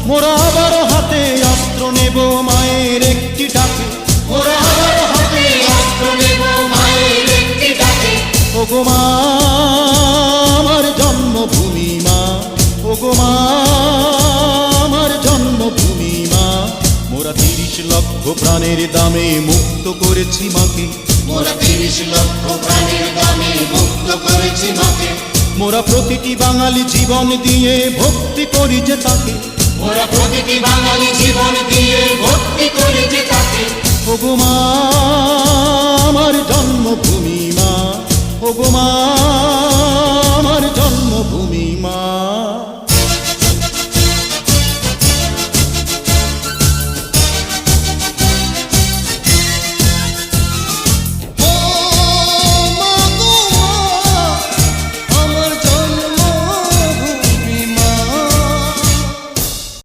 মোরা আবার হাতে অস্ত্র নেব মায়ের একটি ডাকে, মোরা আবার হাতে অস্ত্র নেব মায়ের একটি ডাকে। ওগো মা আমার জন্মভূমি মা, ওগো মা আমার জন্মভূমি মা। মোরা 30 লক্ষ প্রাণের দামে মুক্ত করেছি মাকে, মোরা 30 লক্ষ প্রাণের দামে মুক্ত করেছি মাকে। মোরা প্রতিটি বাঙালি জীবন দিয়ে ভক্তি করি যে তাকে, মোরা প্রতিটি বাঙালি জীবন দিয়ে ভক্তি করি যে তাকে। ওগো মা আমার জন্মভূমি মা, ওগো মা আমার জন্মভূমি